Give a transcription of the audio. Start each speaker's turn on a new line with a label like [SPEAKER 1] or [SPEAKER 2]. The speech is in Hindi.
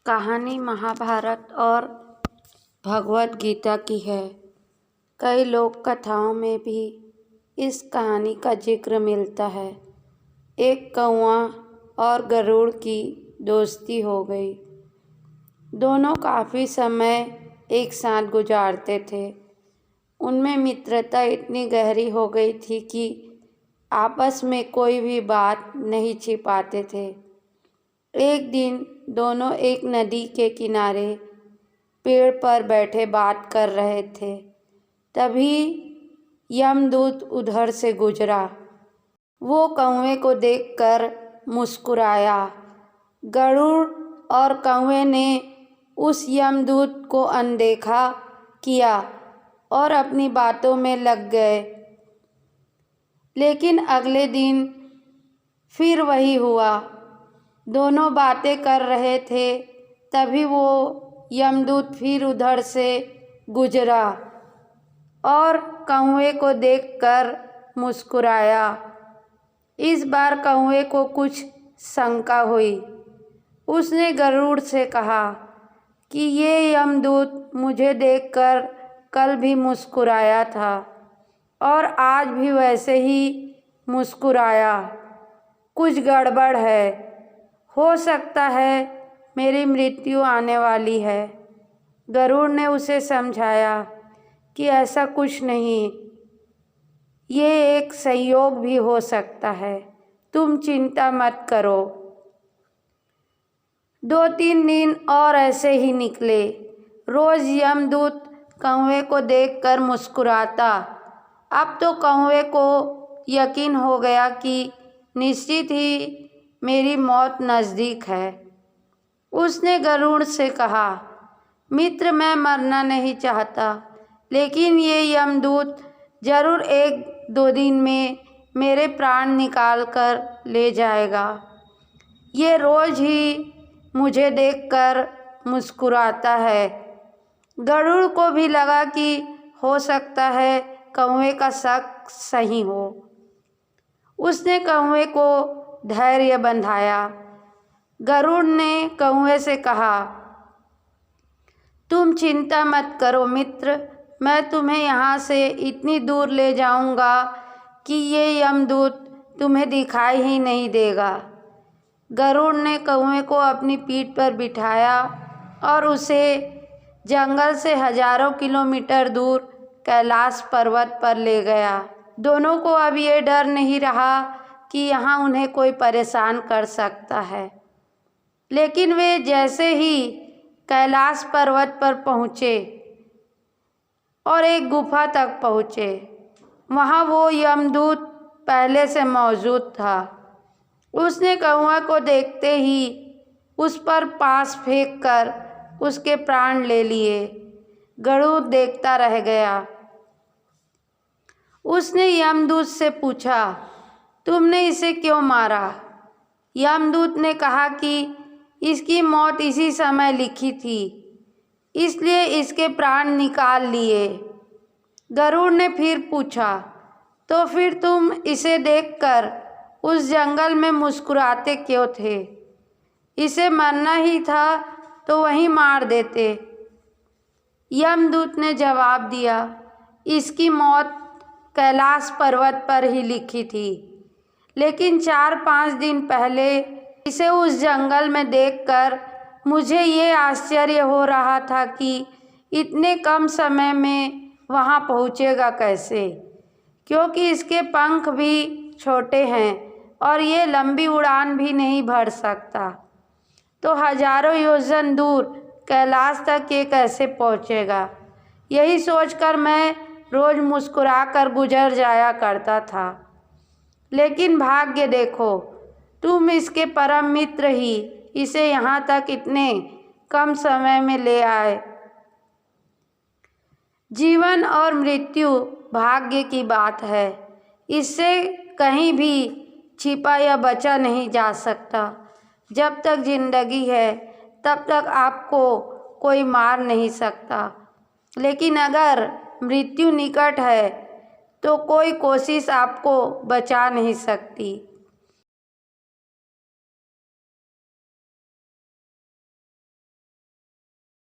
[SPEAKER 1] कहानी महाभारत और भगवद गीता की है। कई लोक कथाओं में भी इस कहानी का जिक्र मिलता है। एक कौवा और गरुड़ की दोस्ती हो गई। दोनों काफ़ी समय एक साथ गुजारते थे। उनमें मित्रता इतनी गहरी हो गई थी कि आपस में कोई भी बात नहीं छिपाते थे। एक दिन दोनों एक नदी के किनारे पेड़ पर बैठे बात कर रहे थे। तभी यमदूत उधर से गुजरा। वो कौवे को देखकर मुस्कुराया। गरुड़ और कौवे ने उस यमदूत को अनदेखा किया और अपनी बातों में लग गए। लेकिन अगले दिन फिर वही हुआ। दोनों बातें कर रहे थे, तभी वो यमदूत फिर उधर से गुजरा और कौवे को देखकर मुस्कुराया। इस बार कौवे को कुछ शंका हुई। उसने गरुड़ से कहा कि ये यमदूत मुझे देखकर कल भी मुस्कुराया था और आज भी वैसे ही मुस्कुराया। कुछ गड़बड़ है। हो सकता है मेरी मृत्यु आने वाली है। गरुड़ ने उसे समझाया कि ऐसा कुछ नहीं, ये एक संयोग भी हो सकता है। तुम चिंता मत करो। 2-3 दिन और ऐसे ही निकले। रोज यमदूत कौवे को देखकर मुस्कुराता। अब तो कौवे को यकीन हो गया कि निश्चित ही मेरी मौत नज़दीक है। उसने गरुड़ से कहा, मित्र, मैं मरना नहीं चाहता, लेकिन ये यमदूत जरूर 1-2 दिन में मेरे प्राण निकाल कर ले जाएगा। ये रोज ही मुझे देखकर मुस्कुराता है। गरुड़ को भी लगा कि हो सकता है कौवे का शक सही हो। उसने कौवे को धैर्य बंधाया। गरुड़ ने कौवे से कहा, तुम चिंता मत करो मित्र, मैं तुम्हें यहाँ से इतनी दूर ले जाऊँगा कि ये यमदूत तुम्हें दिखाई ही नहीं देगा। गरुड़ ने कौवे को अपनी पीठ पर बिठाया और उसे जंगल से हजारों किलोमीटर दूर कैलाश पर्वत पर ले गया। दोनों को अब ये डर नहीं रहा कि यहाँ उन्हें कोई परेशान कर सकता है। लेकिन वे जैसे ही कैलाश पर्वत पर पहुँचे और एक गुफा तक पहुँचे, वहाँ वो यमदूत पहले से मौजूद था। उसने कौवा को देखते ही उस पर पास फेंक कर उसके प्राण ले लिए। गरुड़ देखता रह गया। उसने यमदूत से पूछा, तुमने इसे क्यों मारा? यमदूत ने कहा कि इसकी मौत इसी समय लिखी थी, इसलिए इसके प्राण निकाल लिए। गरुड़ ने फिर पूछा, तो फिर तुम इसे देखकर उस जंगल में मुस्कुराते क्यों थे? इसे मरना ही था तो वहीं मार देते। यमदूत ने जवाब दिया, इसकी मौत कैलाश पर्वत पर ही लिखी थी, लेकिन 4-5 दिन पहले इसे उस जंगल में देखकर मुझे ये आश्चर्य हो रहा था कि इतने कम समय में वहाँ पहुँचेगा कैसे, क्योंकि इसके पंख भी छोटे हैं और ये लंबी उड़ान भी नहीं भर सकता। तो हजारों योजन दूर कैलाश तक ये कैसे पहुँचेगा? यही सोचकर मैं रोज मुस्कुराकर गुजर जाया करता था। लेकिन भाग्य देखो, तुम इसके परम मित्र ही इसे यहाँ तक इतने कम समय में ले आए। जीवन और मृत्यु भाग्य की बात है, इससे कहीं भी छिपा या बचा नहीं जा सकता। जब तक जिंदगी है तब तक आपको कोई मार नहीं सकता, लेकिन अगर मृत्यु निकट है तो कोई कोशिश आपको बचा नहीं सकती।